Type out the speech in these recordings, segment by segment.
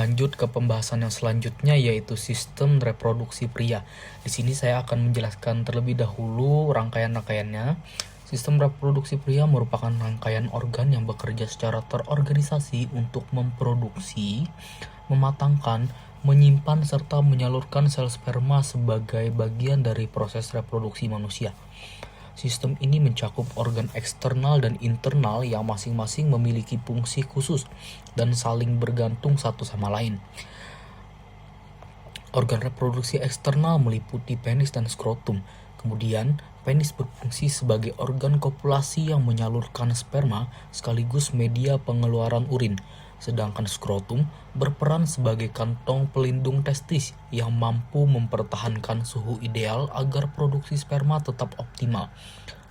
Lanjut ke pembahasan yang selanjutnya, yaitu sistem reproduksi pria. Di sini saya akan menjelaskan terlebih dahulu rangkaian-rangkaiannya. Sistem reproduksi pria merupakan rangkaian organ yang bekerja secara terorganisasi untuk memproduksi, mematangkan, menyimpan, serta menyalurkan sel sperma sebagai bagian dari proses reproduksi manusia. Sistem ini mencakup organ eksternal dan internal yang masing-masing memiliki fungsi khusus dan saling bergantung satu sama lain. Organ reproduksi eksternal meliputi penis dan skrotum. Kemudian, penis berfungsi sebagai organ kopulasi yang menyalurkan sperma sekaligus media pengeluaran urin. Sedangkan skrotum berperan sebagai kantong pelindung testis yang mampu mempertahankan suhu ideal agar produksi sperma tetap optimal.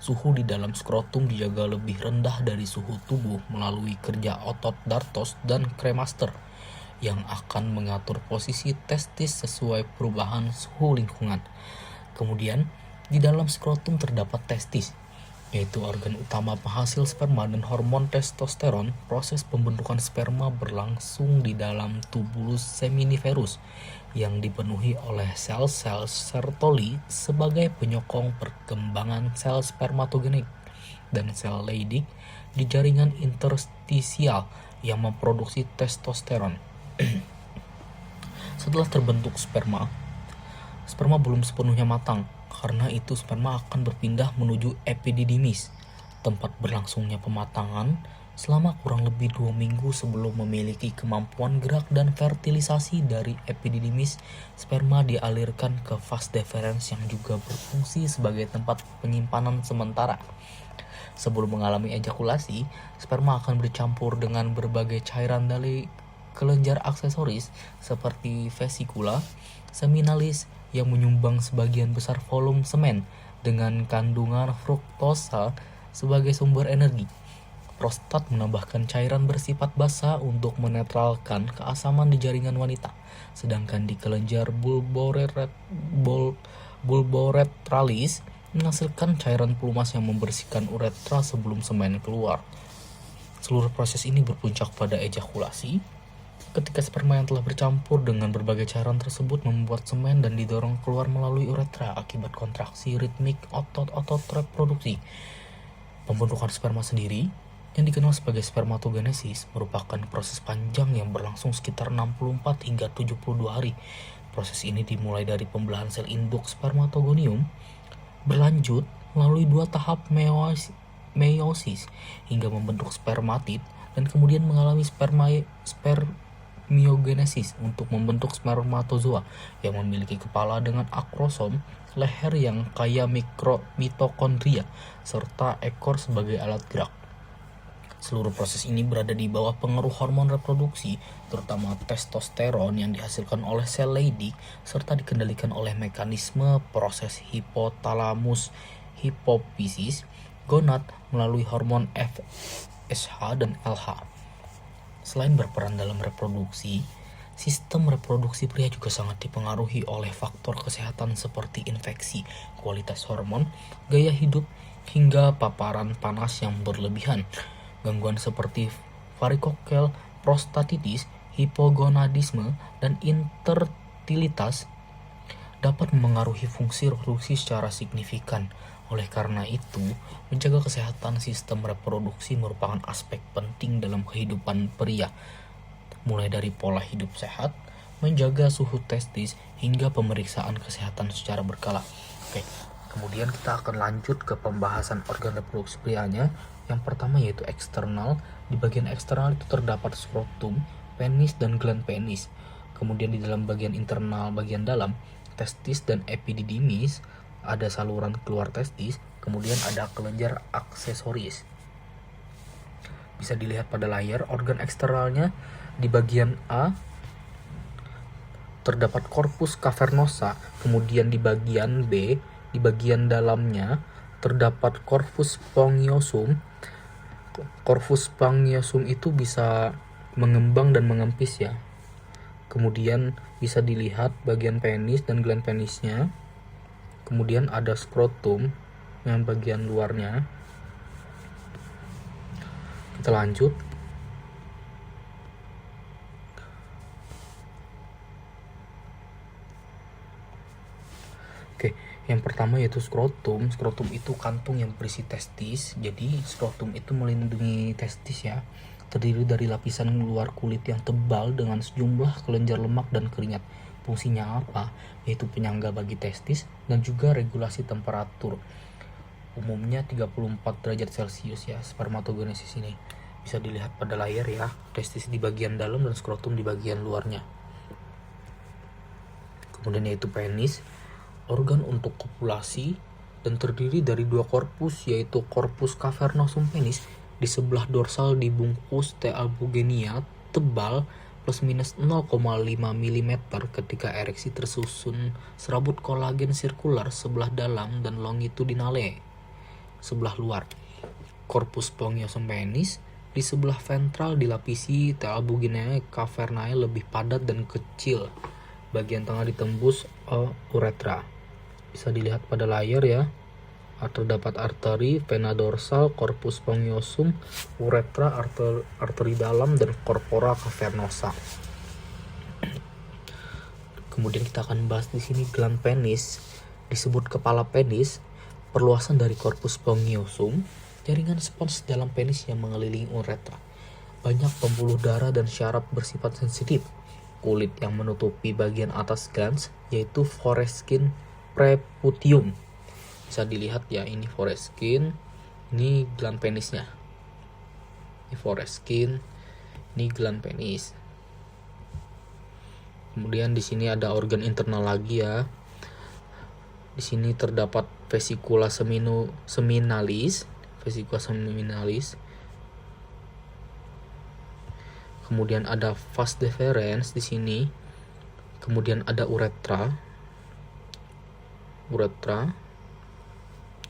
Suhu di dalam skrotum dijaga lebih rendah dari suhu tubuh melalui kerja otot dartos dan kremaster yang akan mengatur posisi testis sesuai perubahan suhu lingkungan. Kemudian, di dalam skrotum terdapat testis, yaitu organ utama penghasil sperma dan hormon testosteron. Proses pembentukan sperma berlangsung di dalam tubulus seminiferus yang dipenuhi oleh sel-sel Sertoli sebagai penyokong perkembangan sel spermatogenik dan sel Leydig di jaringan interstisial yang memproduksi testosteron. Setelah terbentuk sperma belum sepenuhnya matang. Karena itu sperma akan berpindah menuju epididymis, tempat berlangsungnya pematangan selama kurang lebih 2 minggu sebelum memiliki kemampuan gerak dan fertilisasi. Dari epididymis, sperma dialirkan ke vas deferens yang juga berfungsi sebagai tempat penyimpanan sementara. Sebelum mengalami ejakulasi, sperma akan bercampur dengan berbagai cairan dari kelenjar aksesoris seperti vesikula, seminalis, yang menyumbang sebagian besar volume semen dengan kandungan fruktosa sebagai sumber energi. Prostat menambahkan cairan bersifat basa untuk menetralkan keasaman di jaringan wanita, sedangkan di kelenjar bulboretralis menghasilkan cairan pelumas yang membersihkan uretra sebelum semen keluar. Seluruh proses ini berpuncak pada ejakulasi, ketika sperma yang telah bercampur dengan berbagai cairan tersebut membuat semen dan didorong keluar melalui uretra akibat kontraksi ritmik otot-otot reproduksi. Pembentukan sperma sendiri, yang dikenal sebagai spermatogenesis, merupakan proses panjang yang berlangsung sekitar 64 hingga 72 hari. Proses ini dimulai dari pembelahan sel induk spermatogonium, berlanjut melalui 2 tahap meiosis hingga membentuk spermatid, dan kemudian mengalami spermiogenesis untuk membentuk spermatozoa yang memiliki kepala dengan akrosom, leher yang kaya mitokondria, serta ekor sebagai alat gerak. Seluruh proses ini berada di bawah pengaruh hormon reproduksi, terutama testosteron yang dihasilkan oleh sel Leydig, serta dikendalikan oleh mekanisme proses hipotalamus hipofisis gonad melalui hormon FSH dan LH. Selain berperan dalam reproduksi, sistem reproduksi pria juga sangat dipengaruhi oleh faktor kesehatan seperti infeksi, kualitas hormon, gaya hidup, hingga paparan panas yang berlebihan. Gangguan seperti varikokel, prostatitis, hipogonadisme, dan infertilitas dapat memengaruhi fungsi reproduksi secara signifikan. Oleh karena itu, menjaga kesehatan sistem reproduksi merupakan aspek penting dalam kehidupan pria, mulai dari pola hidup sehat, menjaga suhu testis, hingga pemeriksaan kesehatan secara berkala. Oke, kemudian kita akan lanjut ke pembahasan organ reproduksi prianya. Yang pertama yaitu eksternal. Di bagian eksternal itu terdapat skrotum, penis, dan gland penis. Kemudian di dalam bagian internal, bagian dalam, testis dan epididymis, ada saluran keluar testis, kemudian ada kelenjar aksesoris. Bisa dilihat pada layar, organ eksternalnya di bagian A terdapat corpus cavernosa, kemudian di bagian B, di bagian dalamnya terdapat corpus spongiosum. Corpus spongiosum itu bisa mengembang dan mengempis ya. Kemudian bisa dilihat bagian penis dan gland penisnya. Kemudian ada skrotum yang bagian luarnya. Kita lanjut. Yang pertama yaitu skrotum. Skrotum itu kantung yang berisi testis. Jadi skrotum itu melindungi testis ya. Terdiri dari lapisan luar kulit yang tebal dengan sejumlah kelenjar lemak dan keringat. Fungsinya apa? Yaitu penyangga bagi testis dan juga regulasi temperatur. Umumnya 34 derajat Celcius ya spermatogenesis ini. Bisa dilihat pada layar ya, testis di bagian dalam dan skrotum di bagian luarnya. Kemudian yaitu penis, organ untuk kopulasi dan terdiri dari dua korpus yaitu korpus cavernosum penis di sebelah dorsal dibungkus T. albugenia tebal plus minus 0,5 mm ketika ereksi tersusun serabut kolagen sirkular sebelah dalam dan longitudinale sebelah luar. Korpus spongiosum penis di sebelah ventral dilapisi T. albugeniae cavernae lebih padat dan kecil. Bagian tengah ditembus uretra. Bisa dilihat pada layar ya. Terdapat arteri, vena dorsal, korpus spongiosum, uretra, arteri dalam, dan corpora cavernosa. Kemudian kita akan bahas di sini gland penis, disebut kepala penis, perluasan dari korpus spongiosum, jaringan spons dalam penis yang mengelilingi uretra. Banyak pembuluh darah dan syaraf bersifat sensitif. Kulit yang menutupi bagian atas glans yaitu foreskin preputium. Bisa dilihat ya, ini foreskin, ini gland penisnya. Ini foreskin, ini gland penis. Kemudian di sini ada organ internal lagi ya. Di sini terdapat vesicula seminalis, Kemudian ada vas deferens di sini. Kemudian ada uretra.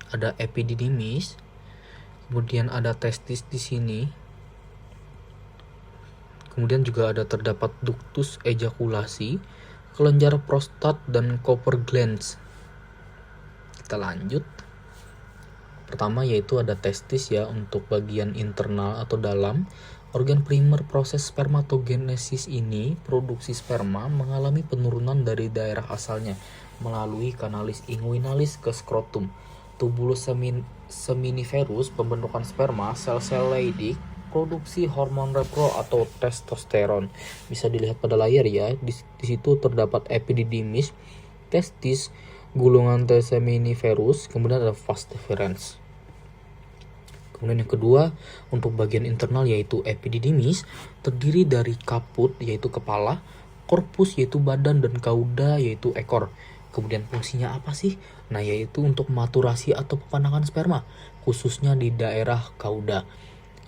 Ada epididymis, kemudian ada testis di sini, kemudian juga terdapat ductus ejakulasi, kelenjar prostat dan Cooper glands. Kita lanjut. Pertama yaitu ada testis ya untuk bagian internal atau dalam. Organ primer proses spermatogenesis ini, produksi sperma mengalami penurunan dari daerah asalnya melalui kanalis inguinalis ke skrotum. Tubulus seminiferus, pembentukan sperma, sel-sel Leydig, produksi hormon repro atau testosteron. Bisa dilihat pada layar ya. Di situ terdapat epididymis, testis, gulungan T. seminiferus, kemudian ada vas deferens. Kemudian yang kedua, untuk bagian internal yaitu epididymis, terdiri dari caput yaitu kepala, corpus yaitu badan, dan cauda yaitu ekor. Kemudian fungsinya apa sih? Nah, yaitu untuk maturasi atau pepandangan sperma, khususnya di daerah cauda.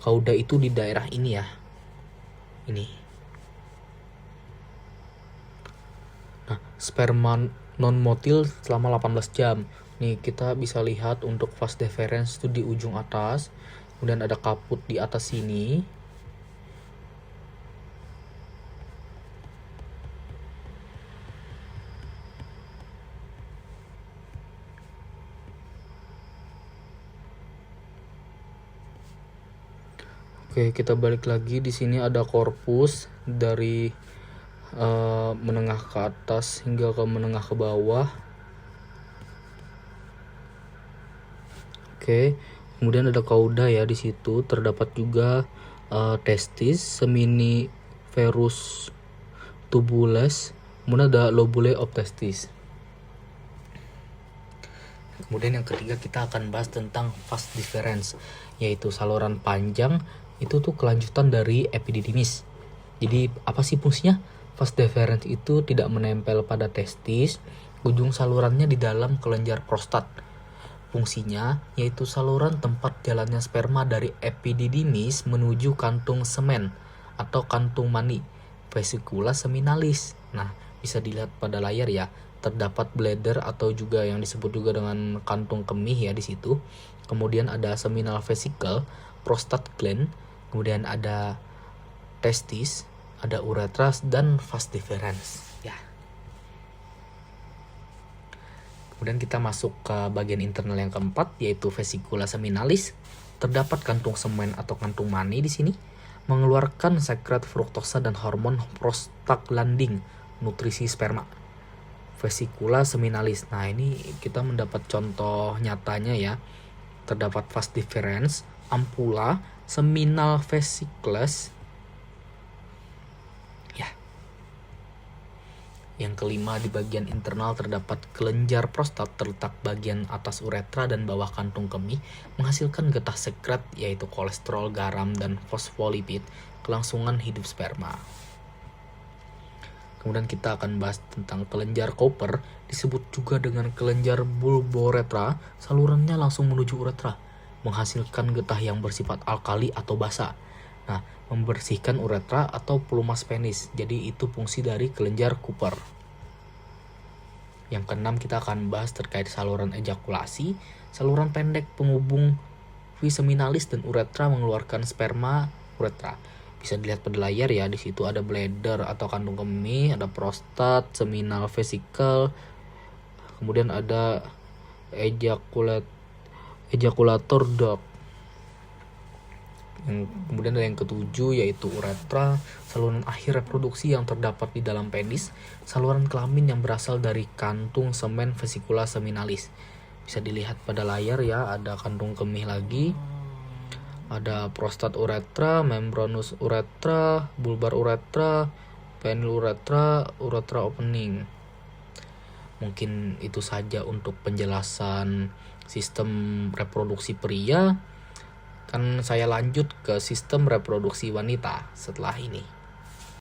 Cauda itu di daerah ini ya. Ini. Nah, sperma non-motil selama 18 jam. Nih, kita bisa lihat untuk vas deferens itu di ujung atas. Kemudian ada kaput di atas sini. Oke, kita balik lagi. Di sini ada korpus dari menengah ke atas hingga ke menengah ke bawah. Oke, kemudian ada cauda ya, di situ terdapat juga testis, seminiferus tubules, kemudian ada lobule of testis. Kemudian yang ketiga kita akan bahas tentang vas deferens, yaitu saluran panjang. Itu tuh kelanjutan dari epididymis. Jadi apa sih fungsinya? Vas deferens itu tidak menempel pada testis, ujung salurannya di dalam kelenjar prostat. Fungsinya yaitu saluran tempat jalannya sperma dari epididymis menuju kantung semen atau kantung mani, vesicula seminalis. Nah, bisa dilihat pada layar ya, terdapat bladder atau juga yang disebut juga dengan kantung kemih ya di situ. Kemudian ada seminal vesicle, prostat gland, kemudian ada testis, ada uretra, dan vas deferens ya. Kemudian kita masuk ke bagian internal yang keempat yaitu vesicula seminalis. Terdapat kantung semen atau kantung mani di sini, mengeluarkan sekret fruktosa dan hormon prostaglandin, nutrisi sperma. Vesicula seminalis. Nah, ini kita mendapat contoh nyatanya ya. Terdapat vas deferens, ampula, seminal vesicles. Ya. Yang kelima, di bagian internal terdapat kelenjar prostat terletak bagian atas uretra dan bawah kantung kemih, menghasilkan getah sekret yaitu kolesterol, garam, dan fosfolipid, kelangsungan hidup sperma. Kemudian kita akan bahas tentang kelenjar Cooper, disebut juga dengan kelenjar bulboretra. Salurannya langsung menuju uretra, menghasilkan getah yang bersifat alkali atau basa. Nah, membersihkan uretra atau pelumas penis. Jadi itu fungsi dari kelenjar Cooper. Yang keenam, kita akan bahas terkait saluran ejakulasi. Saluran pendek penghubung seminalis dan uretra mengeluarkan sperma uretra. Bisa dilihat pada layar ya, di situ ada bladder atau kantung kemih, ada prostat, seminal vesicle, kemudian ada ejaculator duct. Kemudian ada yang ketujuh yaitu uretra, saluran akhir reproduksi yang terdapat di dalam penis, saluran kelamin yang berasal dari kantung semen vesicula seminalis. Bisa dilihat pada layar ya, ada kantung kemih lagi. Ada prostat uretra, membranous uretra, bulbar uretra, penile uretra, uretra opening. Mungkin itu saja untuk penjelasan sistem reproduksi pria. Kan saya lanjut ke sistem reproduksi wanita setelah ini.